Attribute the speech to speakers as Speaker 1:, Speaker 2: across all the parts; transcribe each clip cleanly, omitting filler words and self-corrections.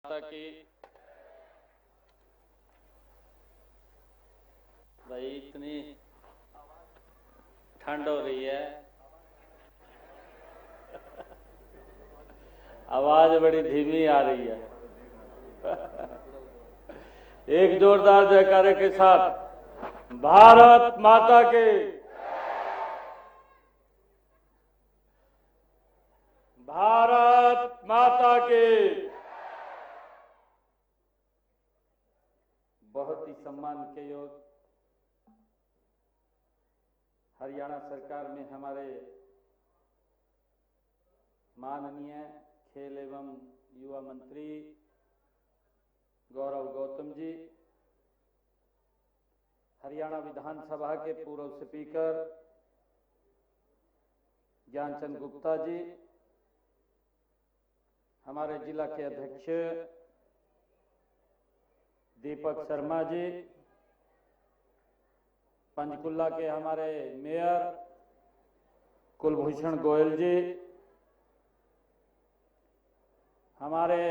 Speaker 1: माता की। भाई इतनी ठंड हो रही है, आवाज बड़ी धीमी आ रही है। एक जोरदार जयकारे के साथ भारत माता के। भारत माता के। बहुत ही सम्मान के योग हरियाणा सरकार में हमारे माननीय खेल एवं युवा मंत्री गौरव गौतम जी, हरियाणा विधानसभा के पूर्व स्पीकर ज्ञानचंद गुप्ता जी, हमारे जिला के अध्यक्ष दीपक शर्मा जी, पंचकुला के हमारे मेयर कुलभूषण गोयल जी, हमारे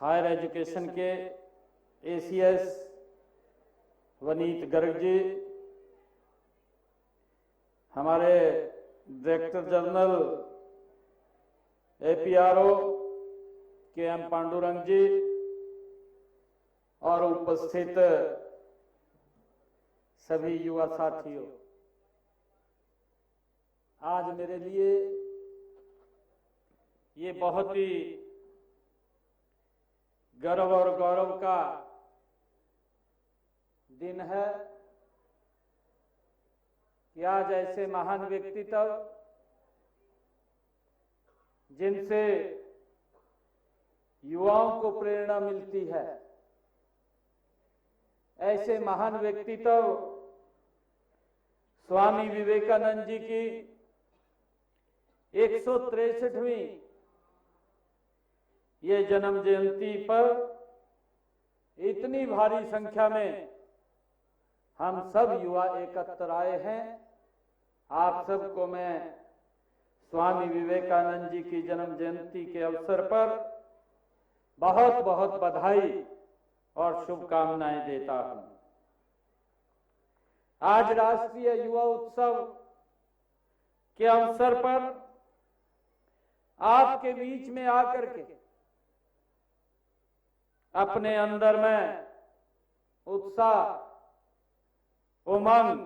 Speaker 1: हायर एजुकेशन के एसीएस वनीत गर्ग जी, हमारे डायरेक्टर जनरल एपीआरओ के एम पांडुरंग जी और उपस्थित सभी युवा साथियों, आज मेरे लिए ये बहुत ही गर्व और गौरव का दिन है कि आज ऐसे महान व्यक्तित्व जिनसे युवाओं को प्रेरणा मिलती है, ऐसे महान व्यक्तित्व स्वामी विवेकानंद जी की 163वीं ये जन्म जयंती पर इतनी भारी संख्या में हम सब युवा एकत्र आए हैं। आप सबको मैं स्वामी विवेकानंद जी की जन्म जयंती के अवसर पर बहुत बहुत बधाई और शुभकामनाएं देता हूं। आज राष्ट्रीय युवा उत्सव के अवसर पर आपके बीच में आकर के अपने अंदर में उत्साह, उमंग,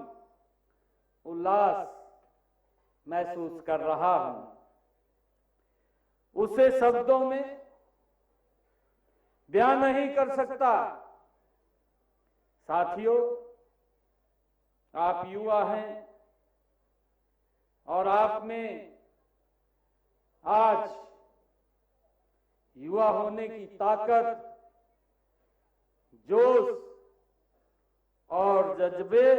Speaker 1: उल्लास महसूस कर रहा हूं। उसे शब्दों में बयान नहीं कर सकता। साथियों, आप युवा हैं और आप में आज युवा होने की ताकत, जोश और जज्बे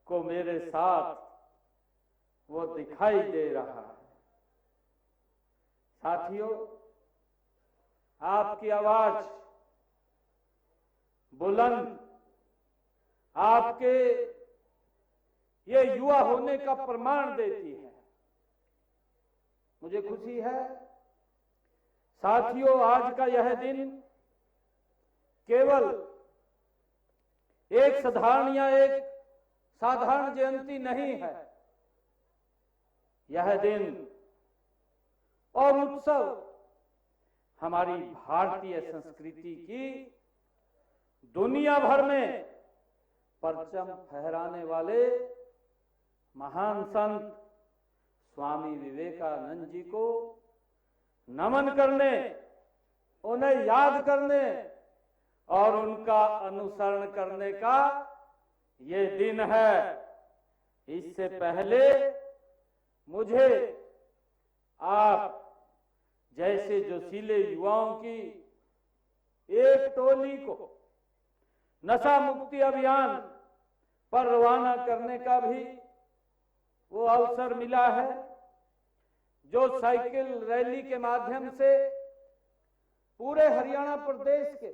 Speaker 1: को मेरे साथ वो दिखाई दे रहा है। साथियों, आपकी आवाज बुलंद आपके ये युवा होने का प्रमाण देती है। मुझे खुशी है साथियों, आज का यह दिन केवल एक साधारण जयंती नहीं है। यह दिन और उत्सव हमारी भारतीय संस्कृति की दुनिया भर में परचम फहराने वाले महान संत स्वामी विवेकानंद जी को नमन करने, उन्हें याद करने और उनका अनुसरण करने का ये दिन है। इससे पहले मुझे आप जैसे जोशीले युवाओं की एक टोली को नशा मुक्ति अभियान पर रवाना करने का भी वो अवसर मिला है, जो साइकिल रैली के माध्यम से पूरे हरियाणा प्रदेश के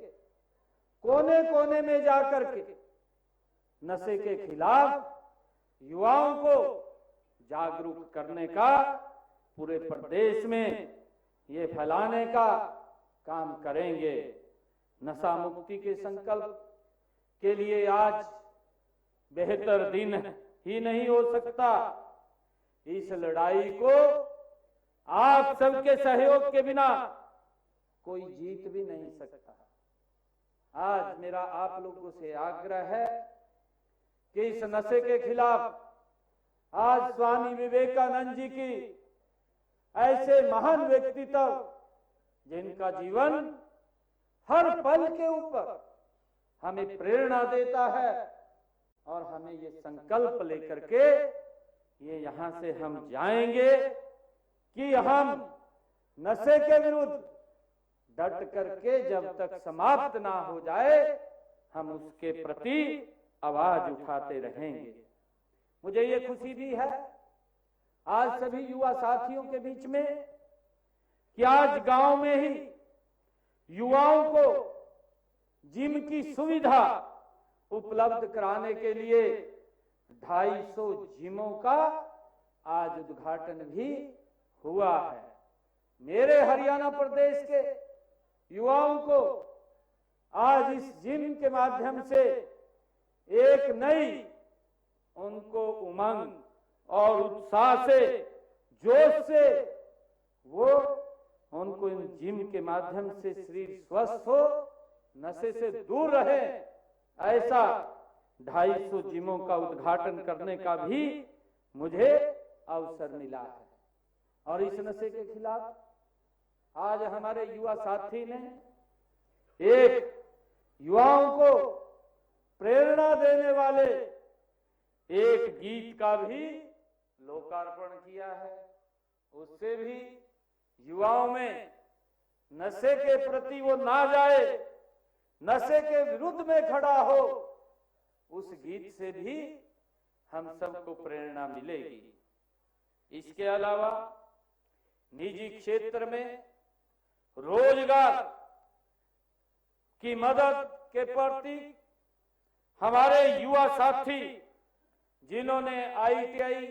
Speaker 1: कोने कोने में जाकर के नशे के खिलाफ युवाओं को जागरूक करने का, पूरे प्रदेश में ये फैलाने का काम करेंगे। नशा मुक्ति के संकल्प के लिए आज बेहतर दिन ही नहीं हो सकता। इस लड़ाई को आप सबके सहयोग के बिना कोई जीत भी नहीं सकता। आज मेरा आप लोगों से आग्रह है कि इस नशे के खिलाफ आज स्वामी विवेकानंद जी की ऐसे महान व्यक्तित्व जिनका जीवन हर पल के ऊपर हमें प्रेरणा देता है और हमें ये संकल्प लेकर के ये यहां से हम जाएंगे कि हम नशे के विरुद्ध डट करके जब तक समाप्त ना हो जाए हम उसके प्रति आवाज उठाते रहेंगे। मुझे ये खुशी भी है आज सभी युवा साथियों के बीच में कि आज गांव में ही युवाओं को जिम की सुविधा उपलब्ध कराने के लिए 250 जिमों का आज उद्घाटन भी हुआ है। मेरे हरियाणा प्रदेश के युवाओं को आज इस जिम के माध्यम से एक नई उनको उमंग और उत्साह से जोश से वो उनको इन जिम के माध्यम से शरीर स्वस्थ हो, नशे से दूर रहे, ऐसा 250 जिमों का उद्घाटन करने का भी मुझे अवसर मिला है। और इस नशे के खिलाफ आज हमारे युवा साथी ने एक युवाओं को प्रेरणा देने वाले एक गीत का भी लोकार्पण किया है। उससे भी युवाओं में नशे के प्रति वो ना जाए, नशे के विरुद्ध में खड़ा हो, उस गीत से भी हम सबको प्रेरणा मिलेगी। इसके अलावा निजी क्षेत्र में रोजगार की मदद के प्रति हमारे युवा साथी जिन्होंने ITI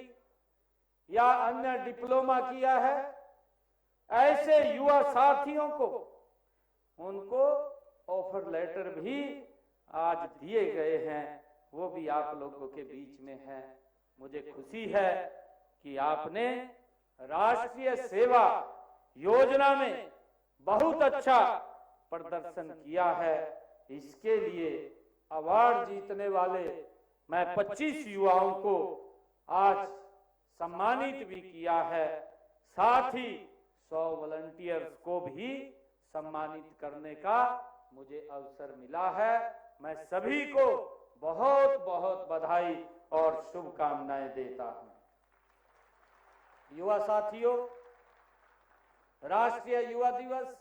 Speaker 1: या अन्य डिप्लोमा किया है, ऐसे युवा साथियों को उनको ऑफर लेटर भी आज दिए गए हैं, वो भी आप लोगों के बीच में है। मुझे खुशी है कि आपने राष्ट्रीय सेवा योजना में बहुत अच्छा प्रदर्शन किया है। इसके लिए अवार्ड जीतने वाले मैं 25 युवाओं को आज सम्मानित भी किया है। साथ ही 100 वॉलंटियर्स को भी सम्मानित करने का मुझे अवसर मिला है। मैं सभी को बहुत बहुत बधाई और शुभकामनाएं देता हूं। युवा साथियों, राष्ट्रीय युवा दिवस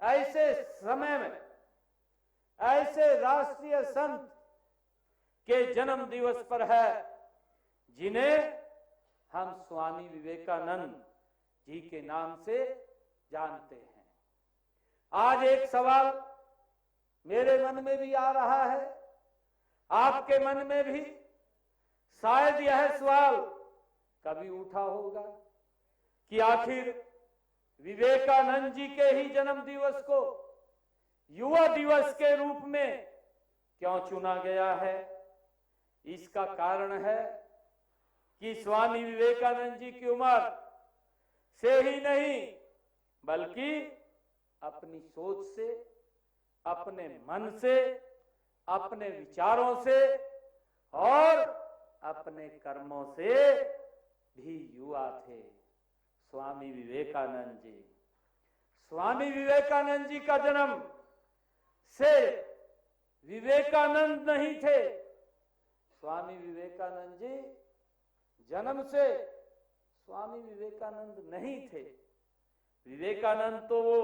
Speaker 1: ऐसे समय में ऐसे राष्ट्रीय संत के जन्म दिवस पर है जिन्हें हम स्वामी विवेकानंद जी के नाम से जानते हैं। आज एक सवाल मेरे मन में भी आ रहा है, आपके मन में भी शायद यह सवाल कभी उठा होगा कि आखिर विवेकानंद जी के ही जन्म दिवस को युवा दिवस के रूप में क्यों चुना गया है। इसका कारण है कि स्वामी विवेकानंद जी की उम्र से ही नहीं बल्कि अपनी सोच से, अपने मन से, अपने विचारों से और अपने कर्मों से भी युवा थे स्वामी विवेकानंद जी। स्वामी विवेकानंद जी का जन्म से विवेकानंद नहीं थे। स्वामी विवेकानंद जी जन्म से स्वामी विवेकानंद नहीं थे। विवेकानंद तो वो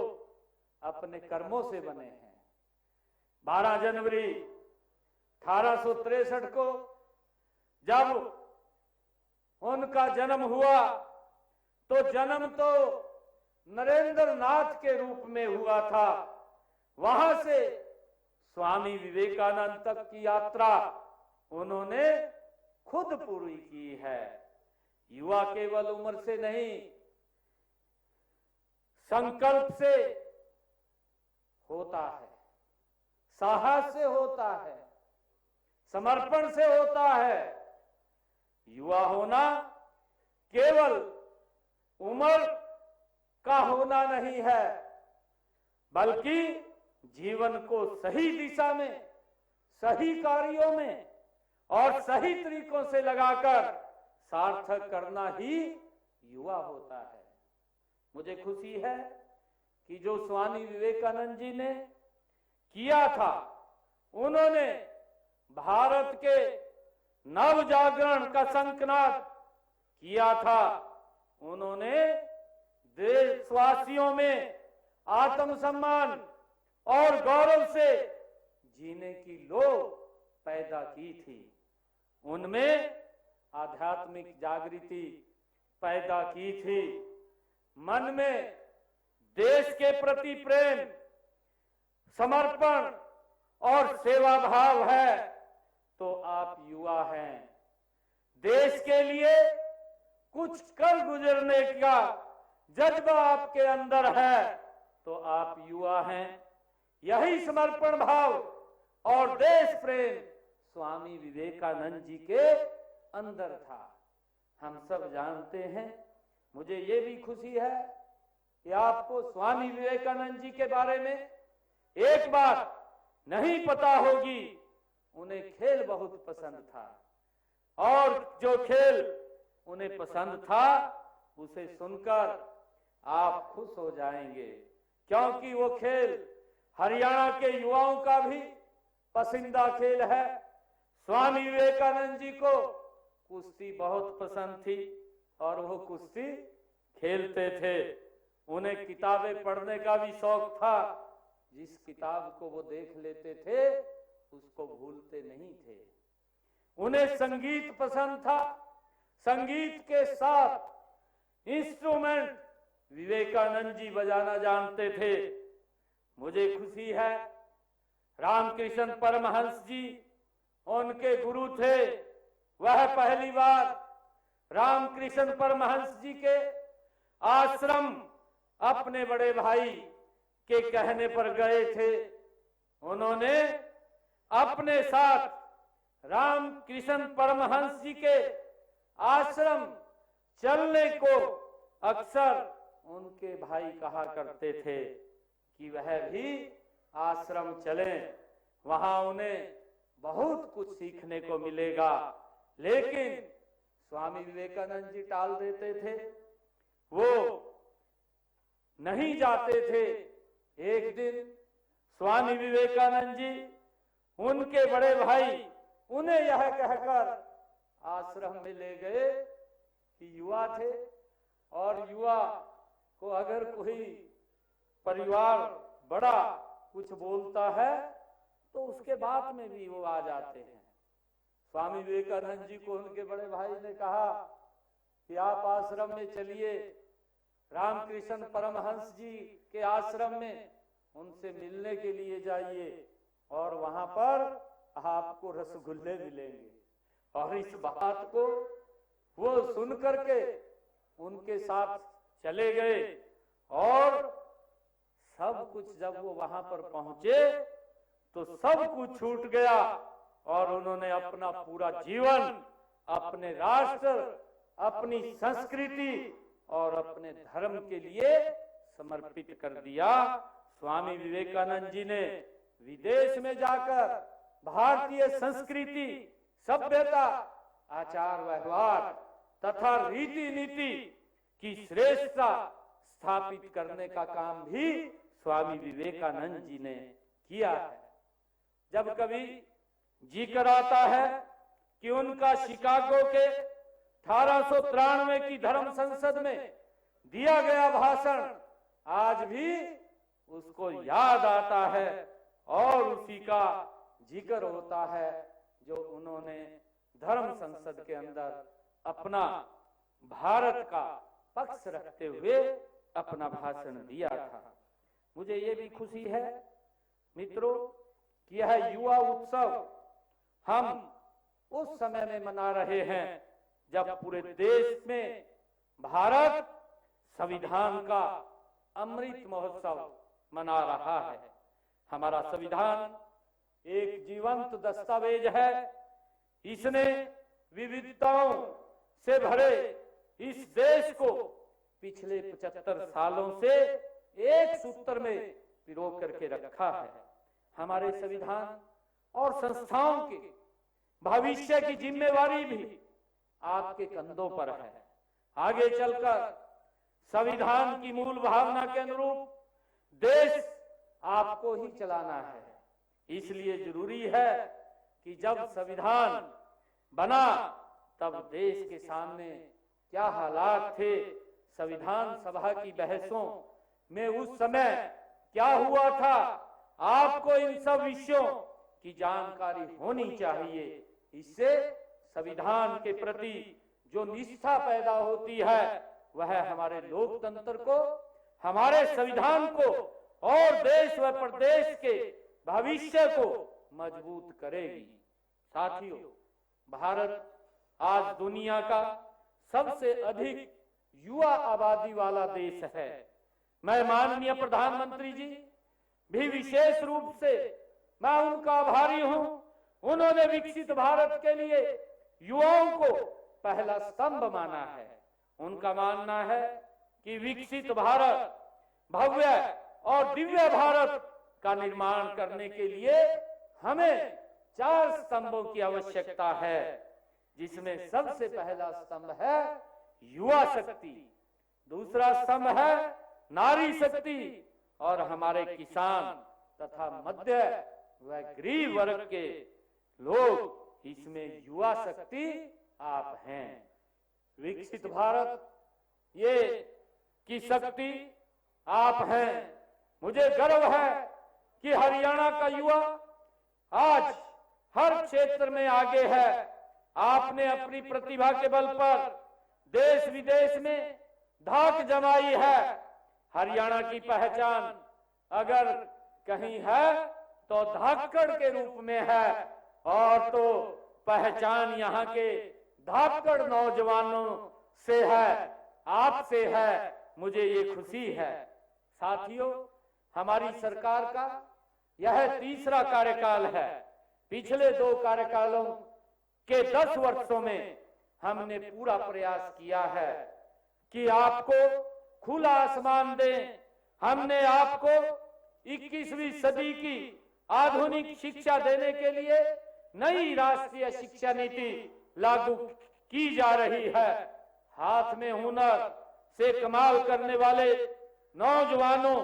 Speaker 1: अपने कर्मों से बने हैं। 12 जनवरी 1863 को जब उनका जन्म हुआ तो जन्म तो नरेंद्र नाथ के रूप में हुआ था। वहां से स्वामी विवेकानंद तक की यात्रा उन्होंने खुद पूरी की है। युवा केवल उम्र से नहीं, संकल्प से, होता है, साहस से होता है, समर्पण से होता है। युवा होना केवल उम्र का होना नहीं है, बल्कि जीवन को सही दिशा में, सही कार्यों में और सही तरीकों से लगाकर सार्थक करना ही युवा होता है। मुझे खुशी है कि जो स्वामी विवेकानंद जी ने किया था, उन्होंने भारत के नव जागरण का संकल्प किया था। उन्होंने देशवासियों में आत्मसम्मान और गौरव से जीने की लोग पैदा की थी, उनमें आध्यात्मिक जागृति पैदा की थी। मन में देश के प्रति प्रेम, समर्पण और सेवा भाव है तो आप युवा हैं। देश के लिए कुछ कर गुजरने का जज्बा आपके अंदर है तो आप युवा हैं। यही समर्पण भाव और देश प्रेम स्वामी विवेकानंद जी के अंदर था। हम सब जानते हैं। मुझे ये भी खुशी है कि आपको स्वामी विवेकानंद जी के बारे में एक बात नहीं पता होगी। उन्हें खेल बहुत पसंद था और जो खेल उन्हें पसंद था उसे सुनकर आप खुश हो जाएंगे, क्योंकि वो खेल हरियाणा के युवाओं का भी पसंदीदा खेल है। स्वामी विवेकानंद जी को कुश्ती बहुत पसंद थी और वो कुश्ती खेलते थे। उन्हें किताबें पढ़ने का भी शौक था। जिस किताब को वो देख लेते थे उसको भूलते नहीं थे। उन्हें संगीत पसंद था। संगीत के साथ इंस्ट्रूमेंट विवेकानंद जी बजाना जानते थे। मुझे खुशी है रामकृष्ण परमहंस जी उनके गुरु थे। वह पहली बार रामकृष्ण परमहंस जी के आश्रम अपने बड़े भाई के कहने पर गए थे। उन्होंने अपने साथ रामकृष्ण परमहंस जी के आश्रम चलने को अक्सर उनके भाई कहा करते थे कि वह भी आश्रम चलें, वहां उन्हें बहुत कुछ सीखने को मिलेगा। लेकिन स्वामी विवेकानंद जी टाल देते थे, वो नहीं जाते थे। एक दिन स्वामी विवेकानंद जी उनके बड़े भाई उन्हें यह कहकर आश्रम में ले गए कि युवा थे और युवा को अगर कोई परिवार बड़ा कुछ बोलता है तो उसके बाद में भी वो आ जाते हैं। स्वामी विवेकानंद जी को उनके बड़े भाई ने कहा कि आप आश्रम में चलिए, रामकृष्ण परमहंस जी के आश्रम में उनसे मिलने के लिए जाइए और वहां पर आपको रसगुल्ले मिलेंगे। और इस बात को वो सुन करके उनके साथ चले गए और सब कुछ जब वो वहां पर पहुंचे तो सब कुछ छूट गया और उन्होंने अपना पूरा जीवन अपने राष्ट्र, अपनी संस्कृति और अपने धर्म के लिए समर्पित कर दिया। स्वामी विवेकानंद जी ने विदेश में जाकर भारतीय संस्कृति, सभ्यता, आचार व्यवहार तथा रीति नीति की श्रेष्ठता स्थापित करने का काम भी स्वामी विवेकानंद जी ने किया है। जब कभी जिक्र आता है कि उनका शिकागो के 1893 की धर्म संसद में दिया गया भाषण आज भी उसको याद आता है और उसी का जिक्र होता है जो उन्होंने धर्म संसद के अंदर अपना भारत का पक्ष रखते हुए अपना भाषण दिया था। मुझे ये भी खुशी है मित्रों कि यह युवा उत्सव हम उस समय में मना रहे हैं जब पूरे देश में भारत संविधान का अमृत महोत्सव मना रहा है। हमारा संविधान एक जीवंत दस्तावेज है। इसने विविधताओं से भरे इस देश को पिछले 75 सालों से एक सूत्र में पिरो करके रखा है। हमारे संविधान और संस्थाओं के भविष्य की जिम्मेवारी भी आपके कंधों पर है। आगे चलकर संविधान की मूल भावना के अनुरूप देश आपको ही चलाना है। इसलिए जरूरी है कि जब संविधान बना तब देश के सामने क्या हालात थे, संविधान सभा की बहसों में उस समय क्या हुआ था, आपको इन सब विषयों की जानकारी होनी चाहिए। इससे संविधान के प्रति जो निष्ठा पैदा होती है वह हमारे लोकतंत्र को, हमारे संविधान को और देश व प्रदेश के भविष्य को मजबूत करेगी। साथियों, भारत आज दुनिया का सबसे अधिक युवा आबादी वाला देश है। मैं माननीय प्रधानमंत्री जी भी विशेष रूप से मैं उनका आभारी हूं। उन्होंने विकसित भारत के लिए युवाओं को पहला स्तंभ माना है। उनका मानना है कि विकसित भारत, भव्य और दिव्य भारत का निर्माण करने के लिए हमें 4 स्तंभों की आवश्यकता है, जिसमें सबसे पहला स्तंभ है युवा शक्ति, दूसरा स्तंभ है नारी शक्ति और हमारे किसान तथा मध्य व गरीब वर्ग के लोग, इसमें युवा शक्ति आप हैं। विकसित भारत ये की शक्ति आप हैं। मुझे गर्व है कि हरियाणा का युवा आज हर क्षेत्र में आगे है। आपने अपनी प्रतिभा के बल पर देश विदेश में धाक जमाई है। हरियाणा की पहचान अगर कहीं है तो धाकड़ के रूप में है, और तो पहचान यहाँ के धाकड़ नौजवानों से है, आपसे है। मुझे ये खुशी है। साथियों, हमारी सरकार का यह तीसरा कार्यकाल है। पिछले 2 कार्यकालों के 10 वर्षों में हमने पूरा प्रयास किया है कि आपको खुला आसमान दें। हमने आपको 21वीं सदी की आधुनिक शिक्षा देने के लिए नई राष्ट्रीय शिक्षा नीति लागू की जा रही है। हाथ में हुनर से कमाल करने वाले नौजवानों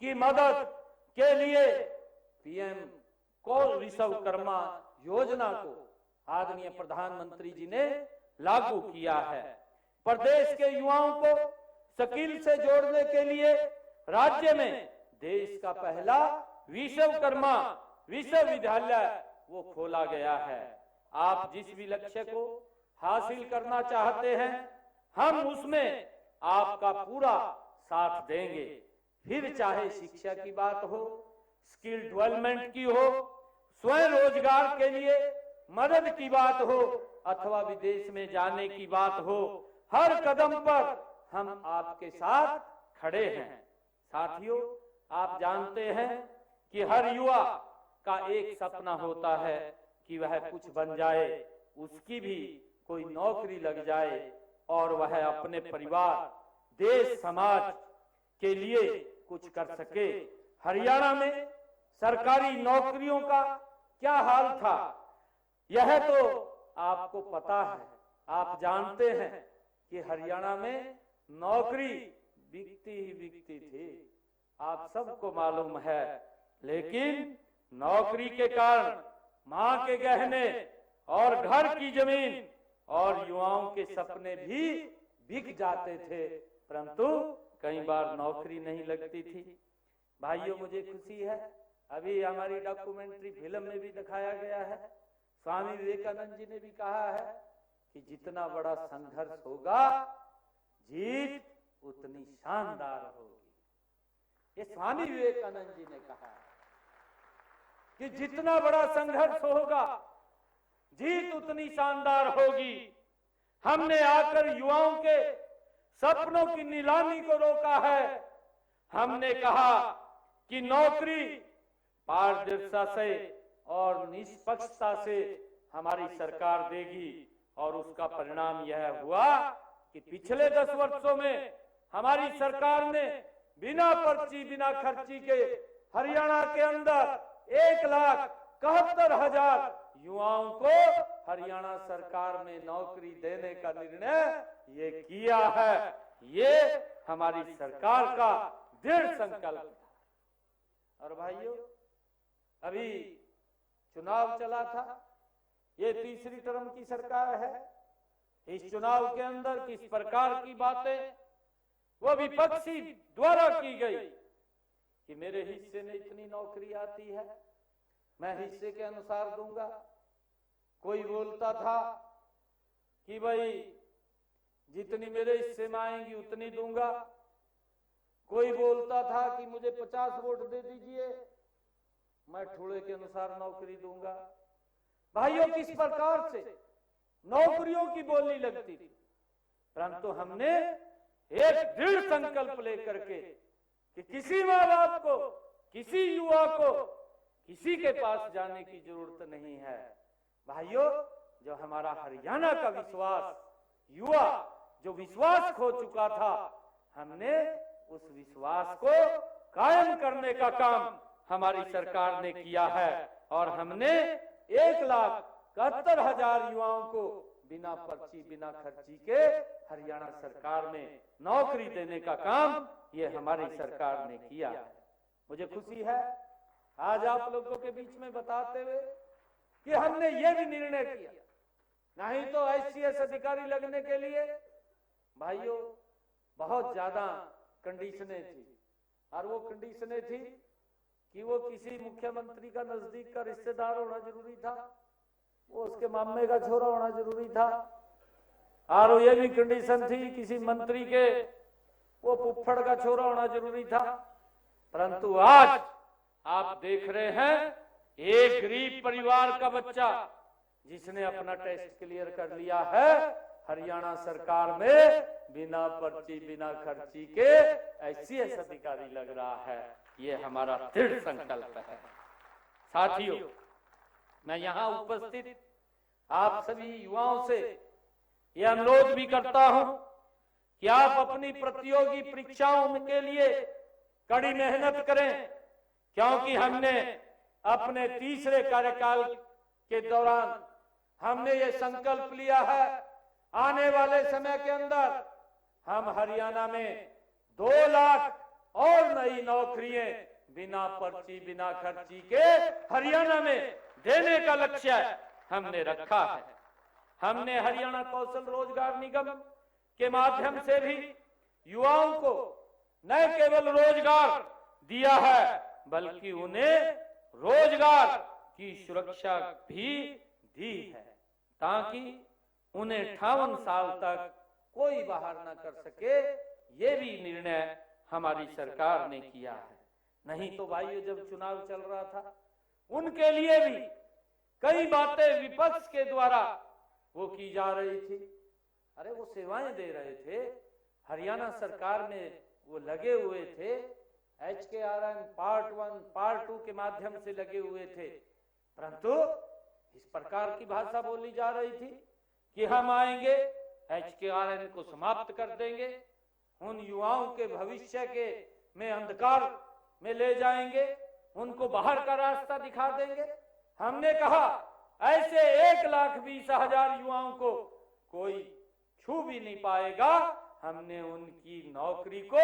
Speaker 1: की मदद के लिए पीएम कौशल विश्वकर्मा योजना को आदरणीय प्रधानमंत्री जी ने लागू किया है। प्रदेश के युवाओं को स्किल से जोड़ने के लिए राज्य में देश का पहला विश्वकर्मा विश्वविद्यालय वो खोला गया है। आप जिस भी लक्ष्य को हासिल करना चाहते हैं, हम उसमें आपका पूरा साथ देंगे। फिर चाहे शिक्षा की बात हो, स्किल डेवलपमेंट की हो, स्वयं रोजगार के लिए मदद की बात हो, अथवा विदेश में जाने की बात हो, हर कदम पर हम आपके साथ खड़े हैं। साथियों, आप जानते हैं कि हर युवा का एक सपना होता है कि वह कुछ बन जाए, उसकी भी कोई नौकरी लग जाए और वह अपने परिवार, देश, समाज के लिए कुछ कर सके। हरियाणा में सरकारी नौकरियों का क्या हाल था, यह तो आपको पता है। आप जानते हैं कि हरियाणा में नौकरी बिकती ही बिकती थी, आप सबको मालूम है। लेकिन नौकरी के कारण मां के गहने और घर की जमीन और युवाओं के सपने भी बिक जाते थे, परंतु कई बार नौकरी नहीं लगती थी। भाइयों, मुझे खुशी है, अभी हमारी डॉक्यूमेंट्री फिल्म में भी दिखाया गया है। स्वामी विवेकानंद जी ने भी कहा है कि जितना बड़ा संघर्ष होगा, जीत उतनी शानदार होगी। ये स्वामी विवेकानंद जी ने कहा है कि जितना बड़ा संघर्ष होगा, जीत उतनी शानदार होगी। हमने आकर युवाओं के सपनों की नीलामी को रोका है। हमने कहा कि नौकरी पारदर्शिता से और निष्पक्षता से हमारी सरकार देगी, और उसका परिणाम यह हुआ कि पिछले 10 वर्षों में हमारी सरकार ने बिना पर्ची बिना खर्ची के हरियाणा के अंदर 1,71,000 युवाओं को हरियाणा सरकार में नौकरी देने का निर्णय ये किया है। ये हमारी सरकार का दृढ़ संकल्प था। और भाइयों, अभी चुनाव चला था, ये तीसरी टर्म की सरकार है। इस चुनाव के अंदर किस प्रकार की बातें वो विपक्षी द्वारा की गई कि मेरे हिस्से में इतनी नौकरी आती है, मैं हिस्से के अनुसार दूंगा। कोई बोलता था कि भाई जितनी मेरे हिस्से में आएंगी उतनी दूंगा। कोई बोलता था कि मुझे 50 वोट दे दीजिए, मैं ठोड़े के अनुसार नौकरी दूंगा। भाइयों, किस प्रकार से नौकरियों की बोली लगती थी, परंतु हमने एक दृढ़ संकल्प लेकर के कि किसी माँ बाप को, किसी युवा को किसी के पास जाने की जरूरत नहीं है। भाइयों, जो हमारा हरियाणा का विश्वास, युवा जो विश्वास खो चुका था, हमने उस विश्वास को कायम करने का काम हमारी सरकार ने किया है। और हमने 1,71,000 युवाओं को बिना पर्ची बिना खर्ची के हरियाणा सरकार में नौकरी देने का काम ये हमारी सरकार ने किया है। मुझे खुशी है आज आप लोगों के बीच में बताते हुए कि हमने ये भी निर्णय किया, नहीं तो ICS अधिकारी लगने के लिए भाइयों बहुत ज्यादा कंडीशनें थी। और वो कंडीशनें थी कि वो किसी मुख्यमंत्री का नजदीक का रिश्तेदार होना जरूरी था, वो उसके मामे का छोरा होना जरूरी था, और ये भी कंडीशन थी किसी मंत्री के वो फुफ्फड़ का छोरा होना जरूरी था। परंतु आज आप देख रहे हैं एक गरीब परिवार का बच्चा जिसने अपना टेस्ट क्लियर कर लिया है, हरियाणा सरकार में बिना पर्ची बिना खर्ची के ICS अधिकारी लग रहा है। ये हमारा दृढ़ संकल्प है। साथियों, मैं यहाँ उपस्थित आप सभी युवाओं से यह अनुरोध भी करता हूं कि आप अपनी प्रतियोगी परीक्षाओं के लिए कड़ी मेहनत करें, क्योंकि हमने अपने तीसरे कार्यकाल के दौरान हमने ये संकल्प लिया है, आने वाले समय के अंदर हम हरियाणा में 2 लाख और नई नौकरियां बिना पर्ची बिना खर्ची के हरियाणा में देने का लक्ष्य हमने रखा है। हमने हरियाणा कौशल रोजगार निगम के माध्यम से भी युवाओं को न केवल रोजगार दिया है, बल्कि उन्हें रोजगार की सुरक्षा भी दी है, ताकि उन्हें 58 साल तक कोई बाहर न कर सके। ये भी निर्णय हमारी सरकार ने किया है। नहीं तो भाइयों, जब चुनाव चल रहा था उनके लिए भी कई बातें विपक्ष के द्वारा वो की जा रही थी। अरे वो सेवाएं दे रहे थे, हरियाणा सरकार में वो लगे हुए थे, HKRN पार्ट 1 पार्ट 2 के माध्यम से लगे हुए थे, परंतु इस प्रकार की भाषा बोली जा रही थी कि हम आएंगे HKRN को समाप्त कर देंगे, उन युवाओं के भविष्य के में अंधकार में ले जाएंगे, उनको बाहर का रास्ता दिखा देंगे। हमने कहा ऐसे 1,20,000 युवाओं को कोई छू भी नहीं पाएगा। हमने उनकी नौकरी को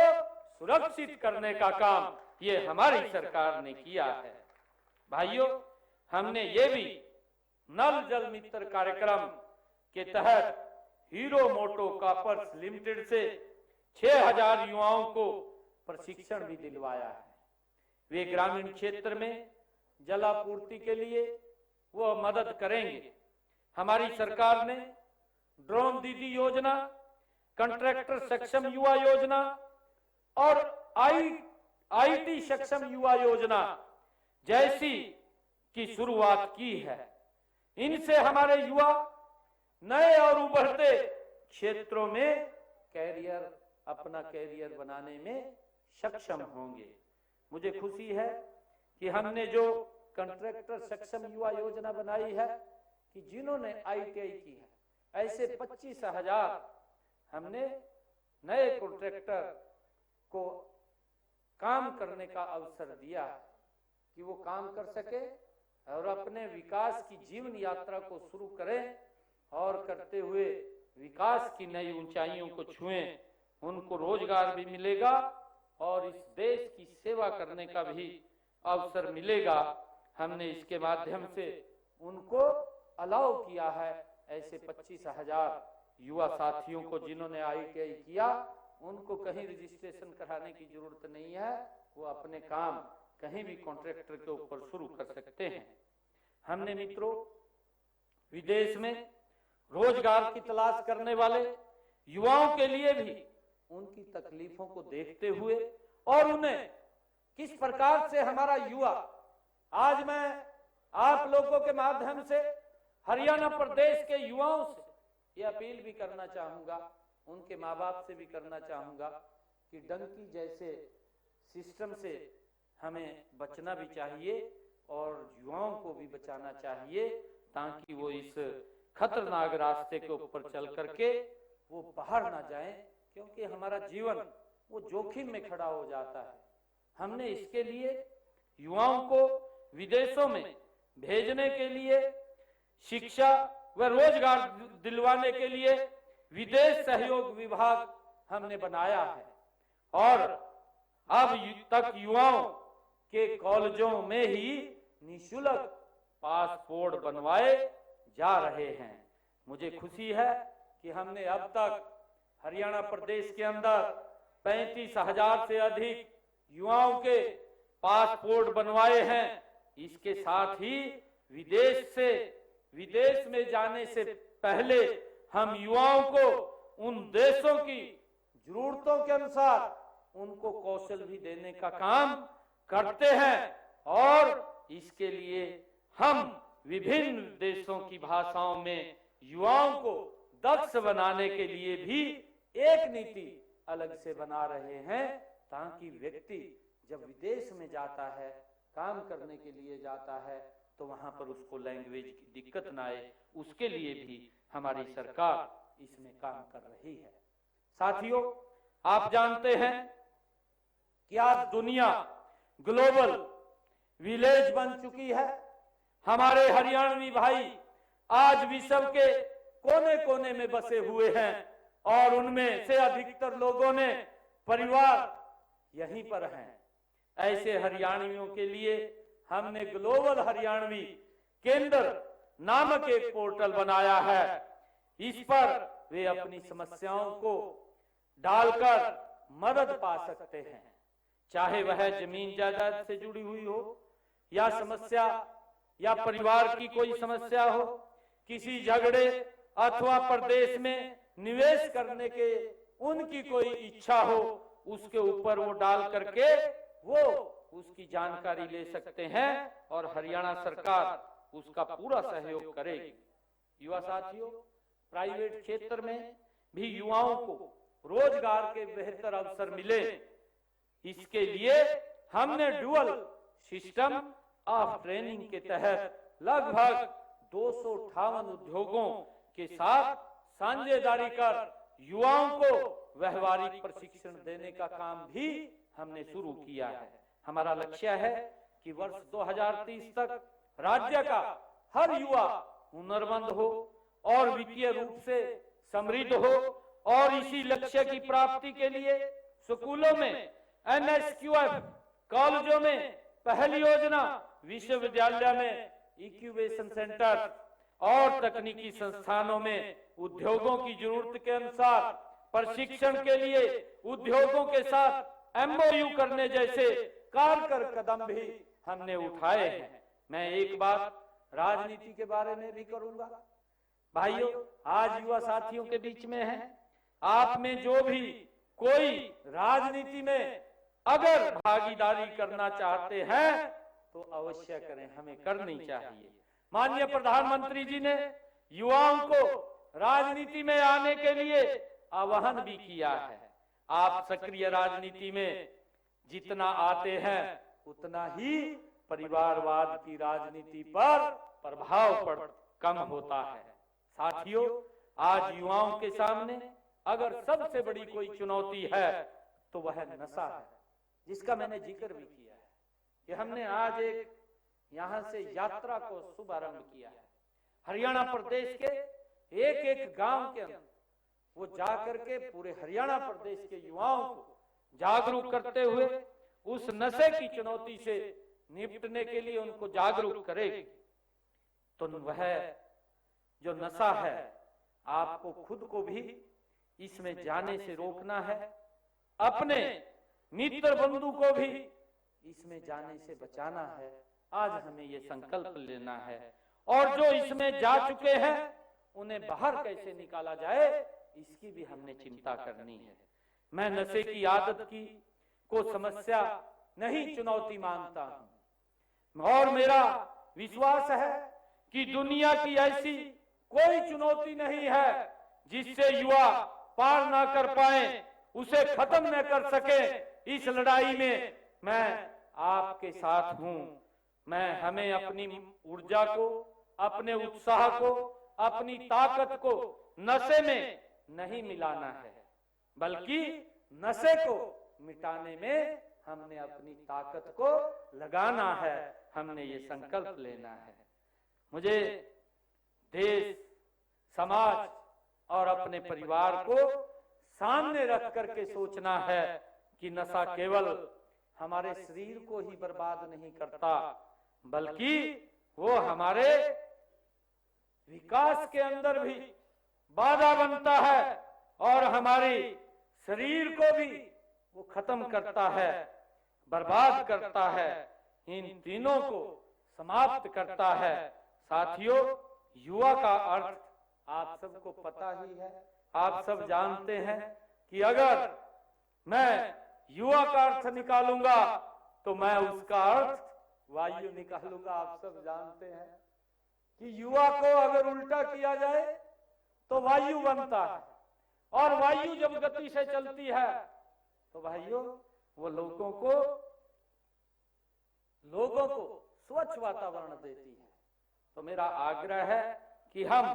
Speaker 1: सुरक्षित करने का काम ये हमारी सरकार ने किया है। भाइयों, हमने ये भी नल जल मित्र कार्यक्रम के तहत हीरो मोटो कॉपर्स लिमिटेड से 6,000 युवाओं को प्रशिक्षण भी दिलवाया है। वे ग्रामीण क्षेत्र में जलापूर्ति के लिए वो मदद करेंगे। हमारी सरकार ने ड्रोन दीदी योजना, कंट्रैक्टर सक्षम युवा योजना और IT सक्षम युवा योजना जैसी की शुरुआत की है। इनसे हमारे युवा नए और उभरते क्षेत्रों में अपना कैरियर बनाने में सक्षम होंगे। मुझे खुशी है कि हमने जो कॉन्ट्रैक्टर सक्षम युवा योजना बनाई है कि जिन्होंने ITI की है ऐसे 25,000 हमने नए कॉन्ट्रैक्टर को काम करने का अवसर दिया है कि वो काम कर सके और अपने विकास की जीवन यात्रा को शुरू करें और करते हुए विकास की नई ऊंचाइयों को छुएं। उनको रोजगार भी मिलेगा और इस देश की सेवा करने का भी अवसर मिलेगा। हमने इसके माध्यम से उनको अलाउ किया है। ऐसे 25,000 युवा साथियों को जिन्होंने ITI किया उनको कहीं रजिस्ट्रेशन कराने की जरूरत नहीं है, वो अपने काम कहीं भी कॉन्ट्रैक्टर के ऊपर शुरू कर सकते हैं। हमने मित्रों विदेश में रोजगार की तलाश करने वाले युवाओं के लिए भी उनकी तकलीफों को देखते हुए और उन्हें किस प्रकार से हमारा युवा, आज मैं आप लोगों के माध्यम से हरियाणा प्रदेश के युवाओं से ये अपील भी करना चाहूंगा, उनके माँ बाप से भी करना चाहूंगा कि डंकी जैसे सिस्टम से हमें बचना भी चाहिए और युवाओं को भी बचाना चाहिए ताकि वो इस खतरनाक रास्ते के ऊपर चल करके वो बाहर ना जाएं, क्योंकि हमारा जीवन वो जोखिम में खड़ा हो जाता है। हमने इसके लिए युवाओं को विदेशों में भेजने के लिए, शिक्षा व रोजगार दिलवाने के लिए विदेश सहयोग विभाग हमने बनाया है और अब तक युवाओं के कॉलेजों में ही निःशुल्क पासपोर्ट बनवाए जा रहे हैं। मुझे खुशी है कि हमने अब तक हरियाणा प्रदेश के अंदर 35,000 से अधिक युवाओं के पासपोर्ट बनवाए हैं। इसके साथ ही विदेश में जाने से पहले हम युवाओं को उन देशों की जरूरतों के अनुसार उनको कौशल भी देने का काम करते हैं और इसके लिए हम विभिन्न देशों की भाषाओं में युवाओं को दक्ष बनाने के लिए भी एक नीति अलग से बना रहे हैं ताकि व्यक्ति जब विदेश में जाता है, काम करने के लिए जाता है, तो वहां पर उसको लैंग्वेज की दिक्कत ना आए। उसके लिए भी हमारी सरकार इसमें काम कर रही है। साथियों, आप जानते हैं कि आज दुनिया ग्लोबल विलेज बन चुकी है। हमारे हरियाणवी भाई आज विश्व के कोने कोने में बसे हुए हैं और उनमें से अधिकतर लोगों ने परिवार यहीं पर हैं। ऐसे हरियाणवियों के लिए हमने ग्लोबल हरियाणवी केंद्र नामक एक पोर्टल बनाया है। इस पर वे अपनी समस्याओं को डालकर मदद पा सकते हैं, चाहे वह जमीन जायदाद से जुड़ी हुई हो या समस्या या परिवार की कोई समस्या हो, किसी झगड़े अथवा प्रदेश में निवेश करने के उनकी कोई इच्छा हो, उसके ऊपर वो डाल करके वो उसकी जानकारी ले सकते हैं और हरियाणा सरकार उसका पूरा सहयोग करेगी। युवा साथियों, प्राइवेट क्षेत्र में भी युवाओं को रोजगार के बेहतर अवसर मिले, इसके लिए हमने डुअल सिस्टम ऑफ ट्रेनिंग के तहत लगभग 258 उद्योगों के साथ साझेदारी कर युवाओं को व्यवहारिक प्रशिक्षण देने का काम भी हमने शुरू किया है। हमारा लक्ष्य है कि वर्ष 2030 तक राज्य का हर युवा हुनरमंद हो और वित्तीय रूप से समृद्ध हो और इसी लक्ष्य की प्राप्ति के लिए स्कूलों में NSQF, कॉलेजों में पहली योजना, विश्वविद्यालय में इंक्यूबेशन सेंटर और तकनीकी संस्थानों में उद्योगों की जरूरत के अनुसार प्रशिक्षण के लिए उद्योगों के साथ MOU करने जैसे कारगर कदम भी हमने उठाए हैं। मैं एक बात राजनीति के बारे में भी करूंगा। भाइयों, आज युवा साथियों के बीच में है, आप में जो भी कोई राजनीति में अगर भागीदारी करना चाहते हैं तो अवश्य करें, हमें करनी चाहिए। माननीय प्रधानमंत्री जी ने युवाओं को राजनीति में आने के लिए आह्वान भी किया है। आप सक्रिय राजनीति में जितना आते हैं उतना ही परिवारवाद की राजनीति पर प्रभाव कम होता है। साथियों, आज युवाओं के सामने अगर सबसे बड़ी कोई चुनौती है तो वह नशा है, जिसका मैंने जिक्र भी किया है कि हमने आज एक यहाँ से यात्रा को शुभारंभ किया है। हरियाणा प्रदेश के एक एक गांव के अंदर वो जाकर के पूरे हरियाणा प्रदेश के युवाओं को जागरूक करते हुए उस नशे की चुनौती से निपटने के लिए उनको जागरूक करेगी। तो वह जो नशा है, आपको खुद को भी इसमें जाने से रोकना है, अपने मित्र बंधु को भी इसमें जाने से बचाना है। आज हमें ये संकल्प लेना है और जो इसमें जा चुके हैं उन्हें बाहर कैसे निकाला जाए, इसकी भी हमने चिंता करनी है। मैं नशे की आदत को समस्या नहीं, चुनौती मानता हूं और मेरा विश्वास है कि दुनिया की ऐसी कोई चुनौती नहीं है जिससे युवा पार ना कर पाए, उसे खत्म न कर सके। इस लड़ाई में मैं आपके साथ हूं। हमें अपनी ऊर्जा को, अपने उत्साह को, अपनी ताकत को नशे में नहीं मिलाना है, बल्कि नशे को मिटाने में हमने अपनी ताकत को लगाना है। हमने ये संकल्प लेना है। मुझे देश, समाज और अपने परिवार को सामने रख करके सोचना है कि नशा केवल हमारे शरीर को ही बर्बाद नहीं करता, बल्कि वो हमारे विकास के अंदर भी बाधा बनता है और हमारी शरीर को भी वो खत्म करता है, बर्बाद करता है, इन तीनों को समाप्त करता है। साथियों, युवा का अर्थ आप सबको पता ही है, आप सब जानते हैं कि अगर मैं युवा का अर्थ निकालूंगा तो मैं उसका अर्थ वायु निकालूंगा। आप सब जानते हैं कि युवा को अगर उल्टा किया जाए तो वायु बनता है, और वायु जब गति से चलती है तो भाइयों वो लोगों को स्वच्छ वातावरण देती है। तो मेरा आग्रह है कि हम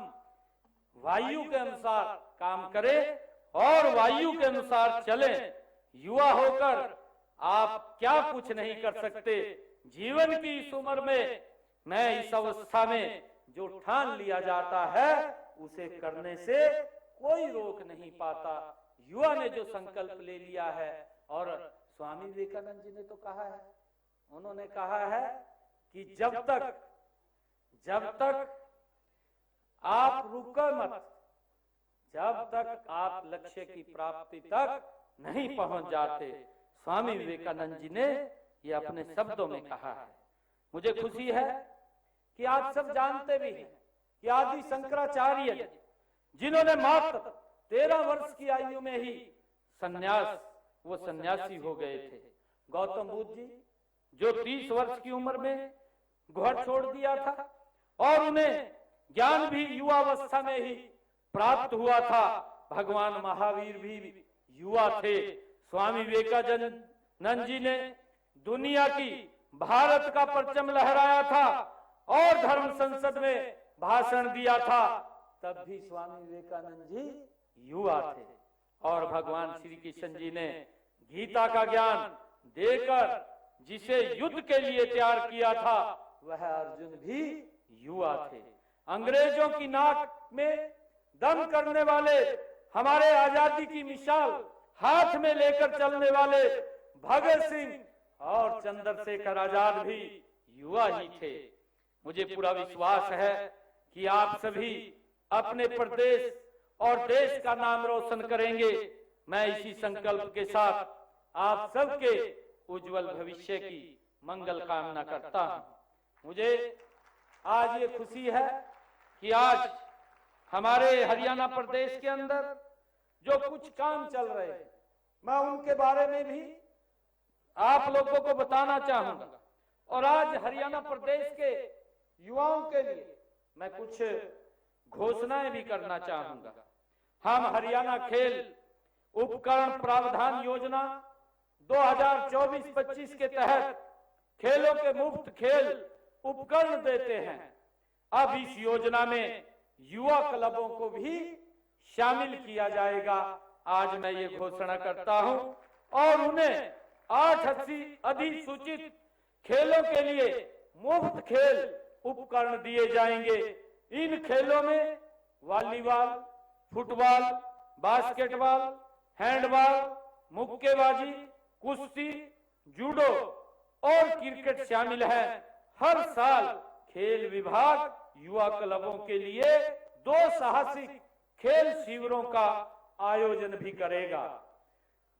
Speaker 1: वायु के अनुसार काम करें और वायु के अनुसार चलें। युवा होकर आप क्या कुछ नहीं कर सकते। जीवन की इस उम्र में, मैं इस अवस्था में जो ठान लिया जाता है उसे करने से कोई रोक नहीं पाता। युवा ने जो संकल्प ले लिया है, और स्वामी विवेकानंद जी ने तो कहा है, उन्होंने कहा है कि जब तक आप रुको मत, जब तक आप लक्ष्य की प्राप्ति तक नहीं पहुंच जाते। स्वामी विवेकानंद जी ने ये अपने शब्दों में कहा है। मुझे खुशी है कि आप सब जानते भी हैं कि आदि शंकराचार्य, जिन्होंने मात्र 13 वर्ष की आयु में ही वो सन्यासी हो गए थे। गौतम बुद्ध जी, जो 30 वर्ष की उम्र में घर छोड़ दिया था और उन्हें ज्ञान भी युवावस्था में ही प्राप्त हुआ था। भगवान महावीर भी युवा थे। स्वामी विवेकानंद जी ने दुनिया की, भारत का परचम लहराया था और धर्म संसद में भाषण दिया था। तब भी स्वामी विवेकानंद जी युवा थे, और भगवान श्री कृष्ण जी ने गीता का ज्ञान देकर जिसे युद्ध के लिए तैयार किया था, वह अर्जुन भी युवा थे। अंग्रेजों की नाक में दम करने वाले, हमारे आजादी की मिसाल हाथ में लेकर चलने वाले भगत सिंह और चंद्रशेखर आजाद भी युवा ही थे। मुझे पूरा विश्वास है कि आप सभी अपने प्रदेश और देश का नाम रोशन करेंगे। मैं इसी संकल्प के साथ आप सबके उज्जवल भविष्य की मंगल कामना करता हूं। मुझे आज ये खुशी है कि आज हमारे हरियाणा प्रदेश के अंदर जो कुछ काम चल रहे हैं, मैं उनके बारे में भी आप लोगों को बताना चाहूंगा। और आज हरियाणा प्रदेश के युवाओं के लिए मैं कुछ घोषणाएं भी करना चाहूंगा। हम हरियाणा खेल उपकरण प्रावधान योजना 2024-25 के तहत खेलों के मुफ्त खेल उपकरण देते हैं। अब इस योजना में युवा क्लबों को भी शामिल किया जाएगा। आज मैं ये घोषणा करता हूं और उन्हें 880 अधिसूचित खेलों के लिए मुफ्त खेल उपकरण दिए जाएंगे। इन खेलों में वॉलीबॉल, फुटबॉल, बास्केटबॉल, हैंडबॉल, मुक्केबाजी, कुश्ती, जूडो और क्रिकेट शामिल है। हर साल खेल विभाग युवा क्लबों के लिए 2 साहसिक खेल शिविरों का आयोजन भी करेगा।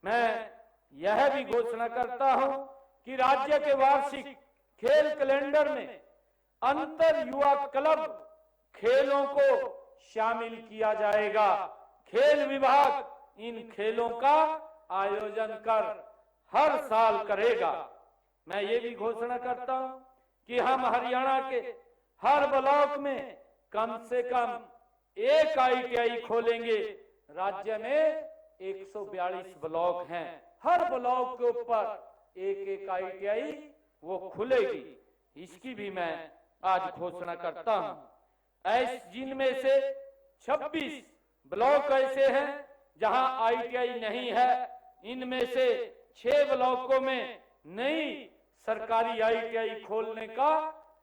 Speaker 1: मैं यह भी घोषणा करता हूं कि राज्य के वार्षिक खेल कैलेंडर में अंतर युवा क्लब खेलों को शामिल किया जाएगा। खेल विभाग इन खेलों का आयोजन कर हर साल करेगा। मैं ये भी घोषणा करता हूं कि हम हरियाणा के हर ब्लॉक में कम से कम एक ITI खोलेंगे। राज्य में 142 ब्लॉक हैं। हर ब्लॉक के ऊपर एक ITI वो खुलेगी। इसकी भी मैं आज घोषणा करता हूं। जिनमें से 26 ब्लॉक ऐसे हैं जहां ITI नहीं है। इनमें से 6 ब्लॉकों में नई सरकारी ITI खोलने का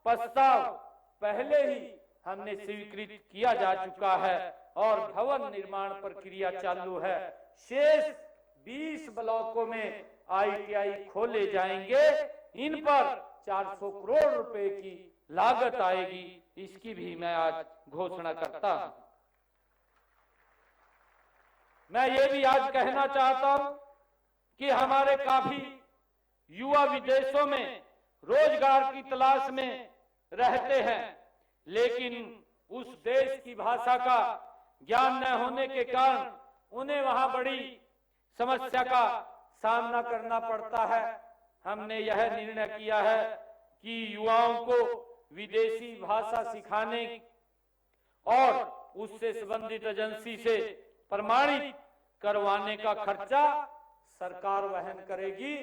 Speaker 1: प्रस्ताव पहले ही हमने स्वीकृत किया जा चुका है और भवन निर्माण प्रक्रिया चालू है। शेष 20 ब्लॉकों में ITI खोले जाएंगे। इन पर 400 करोड़ रुपए की लागत आएगी। इसकी भी मैं आज घोषणा करता हूं। मैं ये भी आज कहना चाहता हूं कि हमारे काफी युवा विदेशों में रोजगार की तलाश में रहते हैं, लेकिन उस देश की भाषा का ज्ञान न होने के कारण उन्हें वहां बड़ी समस्या का सामना करना पड़ता है। हमने यह निर्णय किया है कि युवाओं को विदेशी भाषा सिखाने और उससे संबंधित एजेंसी से प्रमाणित करवाने का खर्चा सरकार वहन करेगी।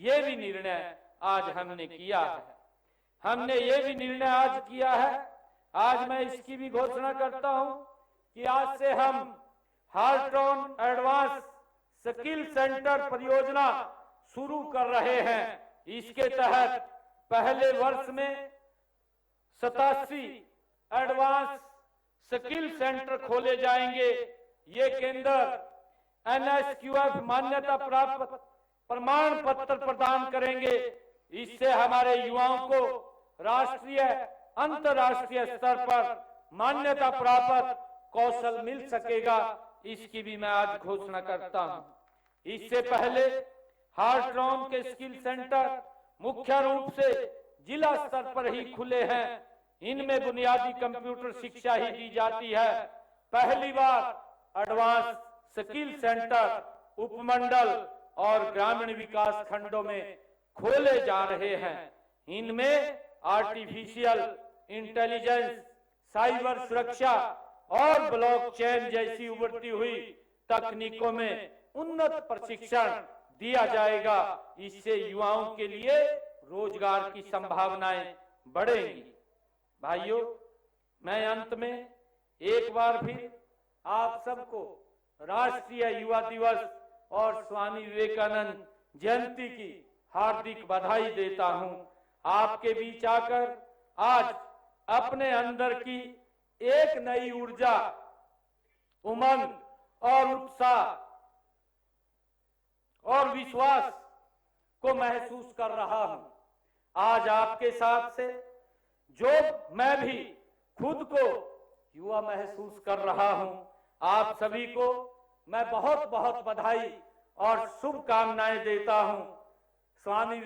Speaker 1: ये भी निर्णय आज हमने किया है। हमने ये भी निर्णय आज किया है। आज मैं इसकी भी घोषणा करता हूं कि आज से हम हार्टॉन एडवांस स्किल सेंटर परियोजना शुरू कर रहे हैं। इसके तहत पहले वर्ष में 87 एडवांस स्किल सेंटर खोले जाएंगे। ये केंद्र NSQF मान्यता प्राप्त प्रमाण पत्र प्रदान करेंगे। इससे हमारे युवाओं को राष्ट्रीय अंतर्राष्ट्रीय स्तर पर मान्यता प्राप्त कौशल मिल सकेगा। इसकी भी मैं आज घोषणा करता हूं। इससे पहले हार्टॉन के स्किल सेंटर मुख्य रूप से जिला स्तर पर ही खुले हैं। इनमें बुनियादी कंप्यूटर शिक्षा ही दी जाती है। पहली बार एडवांस स्किल सेंटर उपमंडल और ग्रामीण विकास खंडों में खोले जा रहे हैं। इनमें आर्टिफिशियल इंटेलिजेंस, साइबर सुरक्षा और ब्लॉकचेन जैसी उभरती हुई तकनीकों में उन्नत प्रशिक्षण दिया जाएगा। इससे युवाओं के लिए रोजगार की संभावनाएं बढ़ेंगी। भाइयों, मैं अंत में एक बार फिर आप सबको राष्ट्रीय युवा दिवस और स्वामी विवेकानंद जयंती की हार्दिक बधाई देता हूं। आपके बीच आकर आज अपने अंदर की एक नई ऊर्जा, उमंग और उत्साह और विश्वास को महसूस कर रहा हूं। आज आपके साथ से जो मैं भी खुद को युवा महसूस कर रहा हूं। आप सभी को मैं बहुत बहुत बधाई और शुभकामनाएं देता हूं। स्वामी